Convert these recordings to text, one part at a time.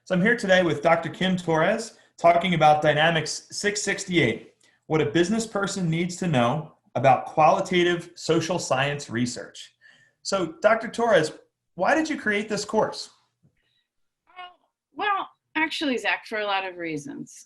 So I'm here today with Dr. Kim Torres talking about Dynamics 668, what a business person needs to know about qualitative social science research. So Dr. Torres, why did you create this course? Well, actually, Zach, for a lot of reasons.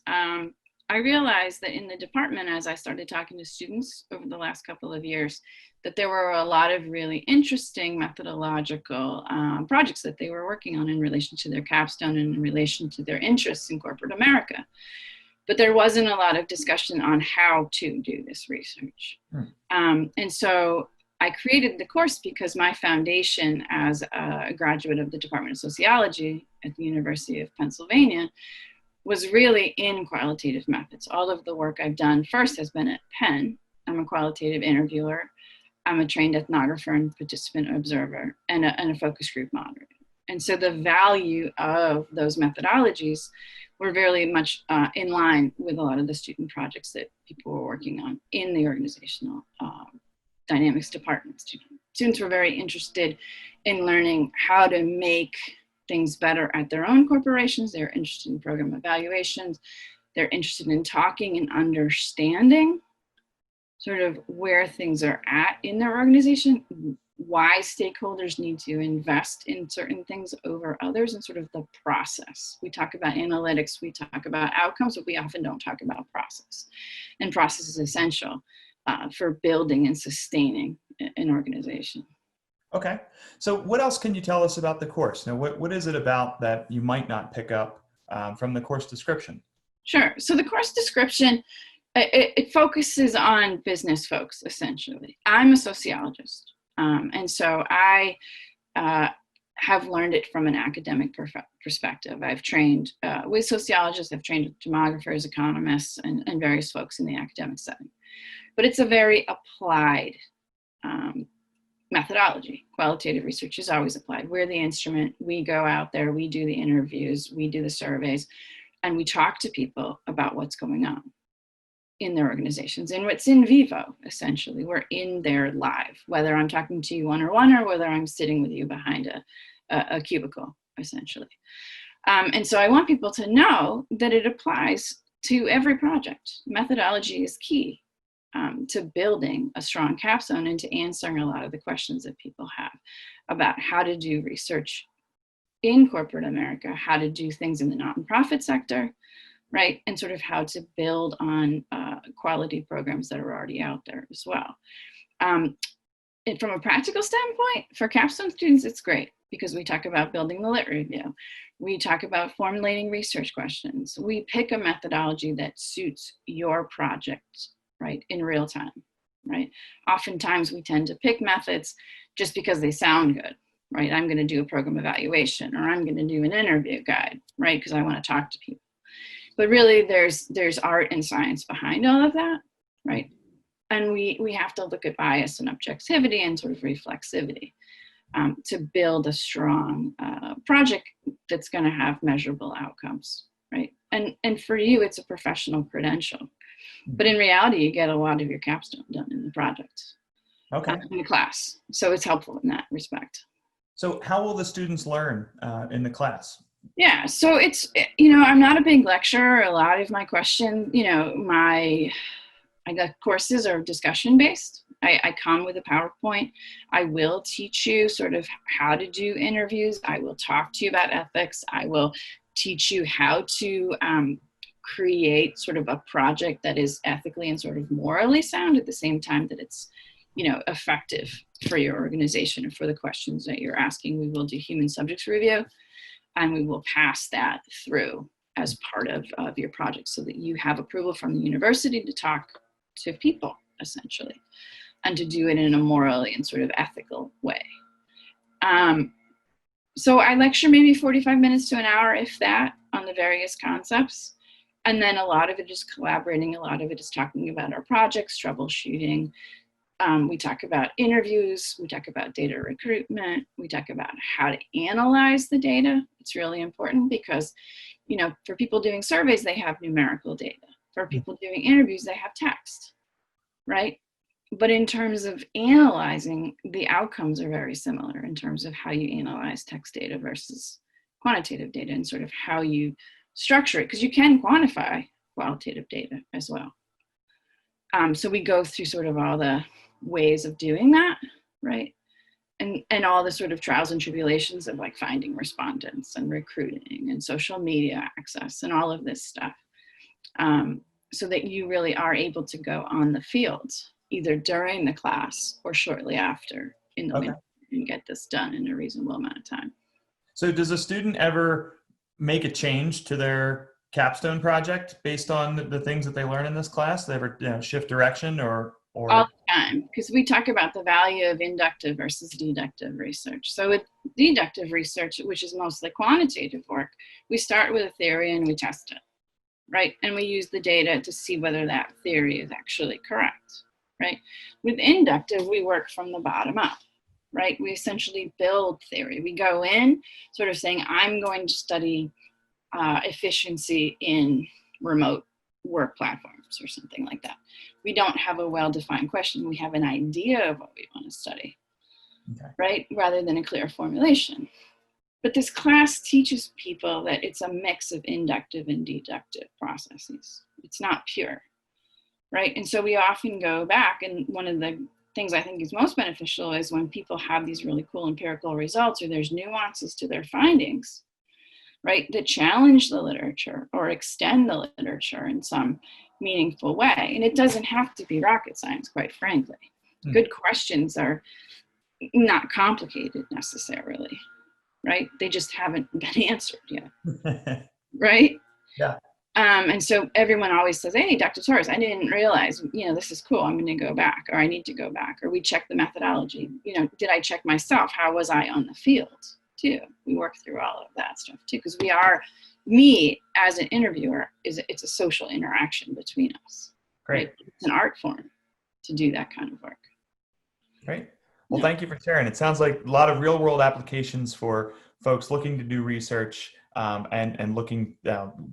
I realized that in the department, as I started talking to students over the last couple of years, that there were a lot of really interesting methodological projects that they were working on in relation to their capstone and in relation to their interests in corporate America. But there wasn't a lot of discussion on how to do this research. And so I created the course because my foundation as a graduate of the Department of Sociology at the University of Pennsylvania was really in qualitative methods. All of the work I've done first has been at Penn. I'm a qualitative interviewer. I'm a trained ethnographer and participant observer and a focus group moderator. And so the value of those methodologies were very much in line with a lot of the student projects that people were working on in the organizational dynamics department. Students were very interested in learning how to make things better at their own corporations. They're interested in program evaluations. They're interested in talking and understanding sort of where things are at in their organization, why stakeholders need to invest in certain things over others, and sort of the process. We talk about analytics, we talk about outcomes, but we often don't talk about process. And process is essential for building and sustaining an organization. Okay, so what else can you tell us about the course? Now, what is it about that you might not pick up from the course description? Sure, so the course description, it focuses on business folks, essentially. I'm a sociologist, and so I have learned it from an academic perspective. I've trained with sociologists, I've trained with demographers, economists, and various folks in the academic setting. But it's a very applied methodology. Qualitative research is always applied. We're the instrument. We go out there, we do the interviews, we do the surveys, and we talk to people about what's going on in their organizations. And it's in vivo, essentially. We're in there live, whether I'm talking to you one-on-one or whether I'm sitting with you behind a cubicle, essentially. And so I want people to know that it applies to every project. Methodology is key to building a strong capstone and to answering a lot of the questions that people have about how to do research in corporate America, how to do things in the nonprofit sector, right? And sort of how to build on quality programs that are already out there as well. And from a practical standpoint, for capstone students, it's great because we talk about building the lit review. We talk about formulating research questions. We pick a methodology that suits your project, right, in real time, right? Oftentimes we tend to pick methods just because they sound good, right? I'm gonna do a program evaluation or I'm gonna do an interview guide, right? Because I wanna talk to people. But really there's art and science behind all of that, right? And we have to look at bias and objectivity and sort of reflexivity to build a strong project that's gonna have measurable outcomes, right? And for you, it's a professional credential. But in reality, you get a lot of your capstone done in the project, in the class. So it's helpful in that respect. So how will the students learn in the class? Yeah, so it's, I'm not a big lecturer. A lot of my questions, my courses are discussion based. I come with a PowerPoint. I will teach you sort of how to do interviews. I will talk to you about ethics. I will teach you how to create sort of a project that is ethically and sort of morally sound at the same time that it's, effective for your organization and for the questions that you're asking. We will do human subjects review and we will pass that through as part of your project so that you have approval from the university to talk to people, essentially, and to do it in a morally and sort of ethical way. So I lecture maybe 45 minutes to an hour, if that, on the various concepts. And then a lot of it is collaborating. A lot of it is talking about our projects, troubleshooting. We talk about interviews. We talk about data recruitment. We talk about how to analyze the data. It's really important because, for people doing surveys, they have numerical data. For people doing interviews, they have text, right? But in terms of analyzing, the outcomes are very similar in terms of how you analyze text data versus quantitative data and sort of how you structure it, because you can quantify qualitative data as well. So we go through sort of all the ways of doing that, right? And all the sort of trials and tribulations of like finding respondents and recruiting and social media access and all of this stuff, so that you really are able to go on the field either during the class or shortly after in the winter and get this done in a reasonable amount of time. So does a student ever make a change to their capstone project based on the things that they learn in this class? They ever shift direction or all the time, because we talk about the value of inductive versus deductive research. So with deductive research, which is mostly quantitative work, we start with a theory and we test it, right? And we use the data to see whether that theory is actually correct, right? With inductive, we work from the bottom up, right? We essentially build theory. We go in sort of saying, I'm going to study efficiency in remote work platforms or something like that. We don't have a well-defined question. We have an idea of what we want to study, right? Rather than a clear formulation. But this class teaches people that it's a mix of inductive and deductive processes. It's not pure, right? And so we often go back, and one of the things I think is most beneficial is when people have these really cool empirical results or there's nuances to their findings, right, that challenge the literature or extend the literature in some meaningful way. And it doesn't have to be rocket science, quite frankly. Good questions are not complicated necessarily, right? They just haven't been answered yet, right? Yeah. And so everyone always says, hey, Dr. Torres, I didn't realize, this is cool. I'm going to go back, or I need to go back, or we check the methodology. Did I check myself? How was I on the field? Too. We work through all of that stuff too, because me as an interviewer, it's a social interaction between us. Great. Right? It's an art form to do that kind of work. Great. Well, thank you for sharing. It sounds like a lot of real world applications for folks looking to do research and looking,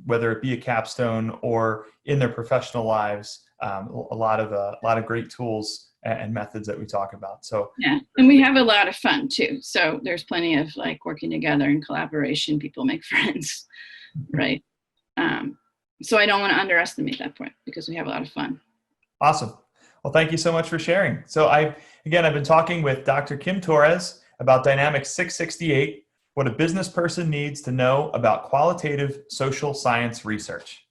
whether it be a capstone or in their professional lives, a lot of great tools and methods that we talk about. So yeah, and we have a lot of fun too. So there's plenty of like working together and collaboration. People make friends, right? So I don't want to underestimate that point because we have a lot of fun. Awesome. Well, thank you so much for sharing. So I've been talking with Dr. Kim Torres about Dynamics 668, what a business person needs to know about qualitative social science research.